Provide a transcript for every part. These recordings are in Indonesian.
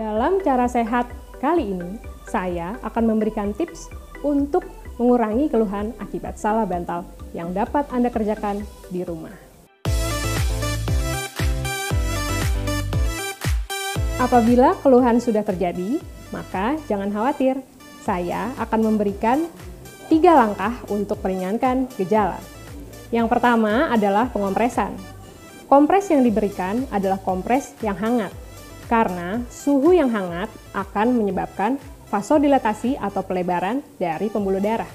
Dalam cara sehat kali ini, saya akan memberikan tips untuk mengurangi keluhan akibat salah bantal yang dapat Anda kerjakan di rumah. Apabila keluhan sudah terjadi, maka jangan khawatir. Saya akan memberikan 3 langkah untuk meringankan gejala. Yang pertama adalah pengompresan. Kompres yang diberikan adalah kompres yang hangat, karena suhu yang hangat akan menyebabkan vasodilatasi atau pelebaran dari pembuluh darah,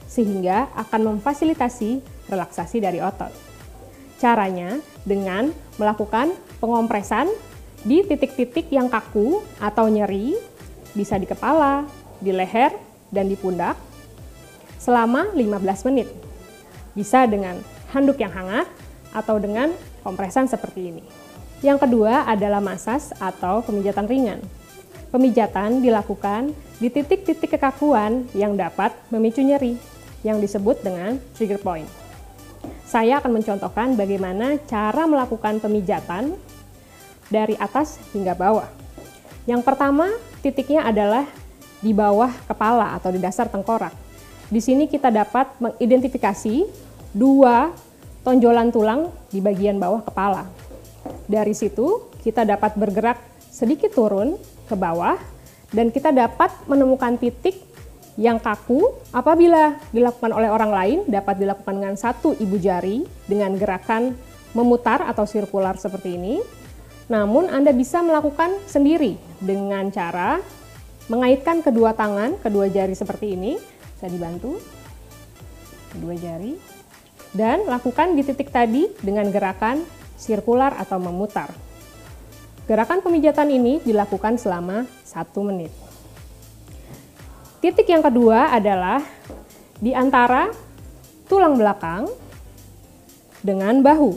sehingga akan memfasilitasi relaksasi dari otot. Caranya dengan melakukan pengompresan di titik-titik yang kaku atau nyeri, bisa di kepala, di leher, dan di pundak, selama 15 menit. Bisa dengan handuk yang hangat atau dengan kompresan seperti ini. Yang kedua adalah masas atau pemijatan ringan. Pemijatan dilakukan di titik-titik kekakuan yang dapat memicu nyeri, yang disebut dengan trigger point. Saya akan mencontohkan bagaimana cara melakukan pemijatan dari atas hingga bawah. Yang pertama, titiknya adalah di bawah kepala atau di dasar tengkorak. Di sini kita dapat mengidentifikasi 2 tonjolan tulang di bagian bawah kepala. Dari situ, kita dapat bergerak sedikit turun ke bawah dan kita dapat menemukan titik yang kaku. Apabila dilakukan oleh orang lain, dapat dilakukan dengan 1 ibu jari dengan gerakan memutar atau sirkular seperti ini. Namun Anda bisa melakukan sendiri dengan cara mengaitkan kedua tangan, kedua jari seperti ini. Saya dibantu, kedua jari. Dan lakukan di titik tadi dengan gerakan sirkular atau memutar. Gerakan pemijatan ini dilakukan selama 1 menit. Titik yang kedua adalah di antara tulang belakang dengan bahu.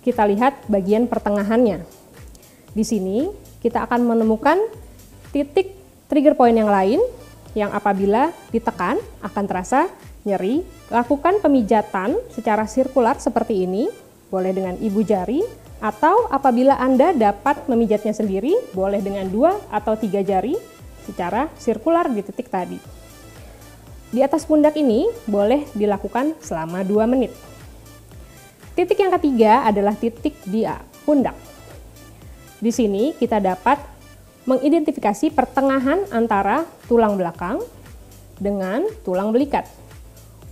Kita lihat bagian pertengahannya. Di sini kita akan menemukan titik trigger point yang lain yang apabila ditekan akan terasa nyeri. Lakukan pemijatan secara sirkular seperti ini, boleh dengan ibu jari, atau apabila Anda dapat memijatnya sendiri, boleh dengan 2 atau 3 jari secara sirkular di titik tadi. Di atas pundak ini boleh dilakukan selama 2 menit. Titik yang ketiga adalah titik di pundak. Di sini kita dapat mengidentifikasi pertengahan antara tulang belakang dengan tulang belikat.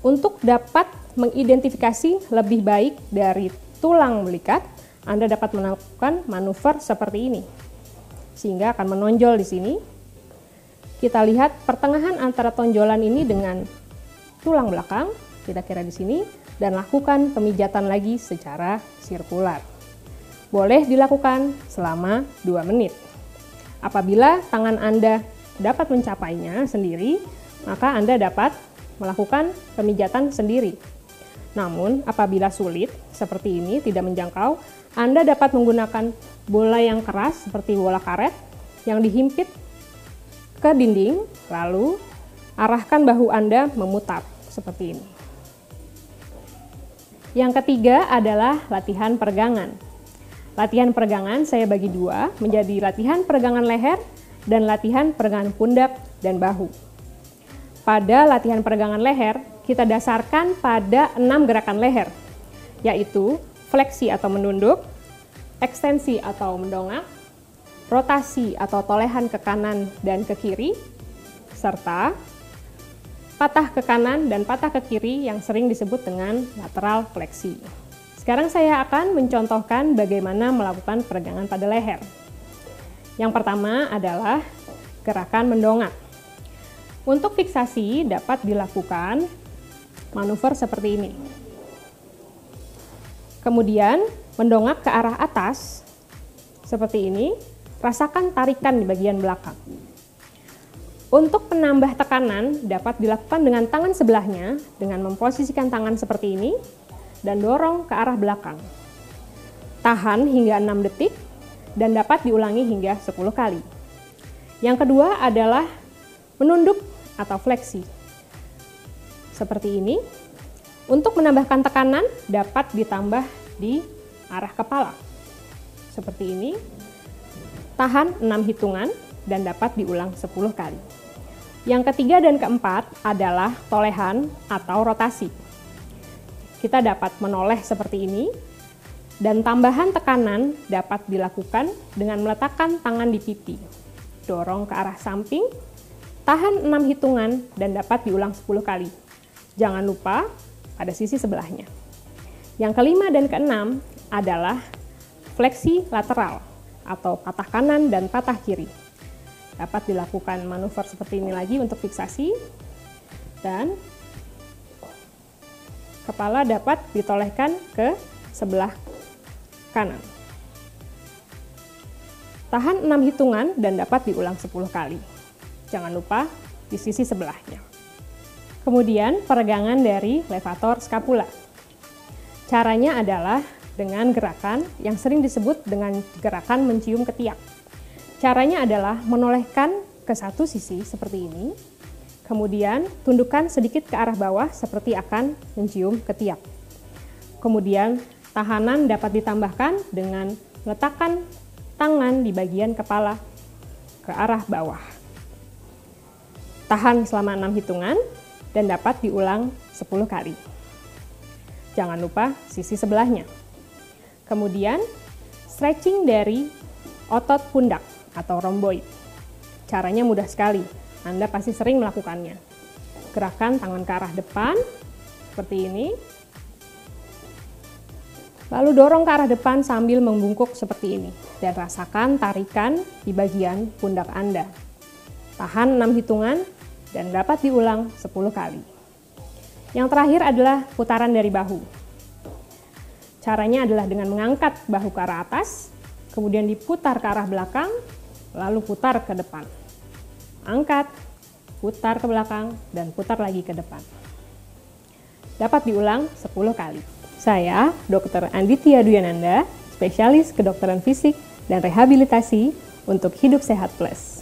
Untuk dapat mengidentifikasi lebih baik dari tulang belikat, Anda dapat melakukan manuver seperti ini, sehingga akan menonjol di sini. Kita lihat pertengahan antara tonjolan ini dengan tulang belakang, kira-kira di sini, dan lakukan pemijatan lagi secara sirkular. Boleh dilakukan selama 2 menit. Apabila tangan Anda dapat mencapainya sendiri, maka Anda dapat melakukan pemijatan sendiri. Namun, apabila sulit, seperti ini, tidak menjangkau, Anda dapat menggunakan bola yang keras seperti bola karet yang dihimpit ke dinding, lalu arahkan bahu Anda memutar seperti ini. Yang ketiga adalah latihan peregangan. Latihan peregangan saya bagi 2 menjadi latihan peregangan leher dan latihan peregangan pundak dan bahu. Pada latihan peregangan leher, kita dasarkan pada 6 gerakan leher, yaitu fleksi atau menunduk, ekstensi atau mendongak, rotasi atau tolehan ke kanan dan ke kiri, serta patah ke kanan dan patah ke kiri yang sering disebut dengan lateral fleksi. Sekarang saya akan mencontohkan bagaimana melakukan peregangan pada leher. Yang pertama adalah gerakan mendongak. Untuk fiksasi dapat dilakukan manuver seperti ini. Kemudian mendongak ke arah atas seperti ini, rasakan tarikan di bagian belakang. Untuk penambah tekanan dapat dilakukan dengan tangan sebelahnya dengan memposisikan tangan seperti ini dan dorong ke arah belakang. Tahan hingga 6 detik dan dapat diulangi hingga 10 kali. Yang kedua adalah menunduk atau fleksi. Seperti ini. Untuk menambahkan tekanan dapat ditambah di arah kepala. Seperti ini. Tahan 6 hitungan dan dapat diulang 10 kali. Yang ketiga dan keempat adalah tolehan atau rotasi. Kita dapat menoleh seperti ini, dan tambahan tekanan dapat dilakukan dengan meletakkan tangan di pipi. Dorong ke arah samping, tahan 6 hitungan dan dapat diulang 10 kali. Jangan lupa pada sisi sebelahnya. Yang kelima dan keenam adalah fleksi lateral atau patah kanan dan patah kiri. Dapat dilakukan manuver seperti ini lagi untuk fiksasi, dan kepala dapat ditolehkan ke sebelah kanan. Tahan 6 hitungan dan dapat diulang 10 kali. Jangan lupa di sisi sebelahnya. Kemudian peregangan dari levator scapula. Caranya adalah dengan gerakan yang sering disebut dengan gerakan mencium ketiak. Caranya adalah menolehkan ke satu sisi seperti ini, kemudian tundukkan sedikit ke arah bawah seperti akan mencium ketiak. Kemudian tahanan dapat ditambahkan dengan letakkan tangan di bagian kepala ke arah bawah. Tahan selama 6 hitungan dan dapat diulang 10 kali. Jangan lupa sisi sebelahnya. Kemudian stretching dari otot pundak atau rhomboid. Caranya mudah sekali, Anda pasti sering melakukannya. Gerakan tangan ke arah depan seperti ini. Lalu dorong ke arah depan sambil membungkuk seperti ini. Dan rasakan tarikan di bagian pundak Anda. Tahan 6 hitungan dan dapat diulang 10 kali. Yang terakhir adalah putaran dari bahu. Caranya adalah dengan mengangkat bahu ke arah atas, kemudian diputar ke arah belakang, lalu putar ke depan. Angkat, putar ke belakang, dan putar lagi ke depan. Dapat diulang 10 kali. Saya, Dr. Anditya Duyananda, spesialis kedokteran fisik dan rehabilitasi untuk Hidup Sehat Plus.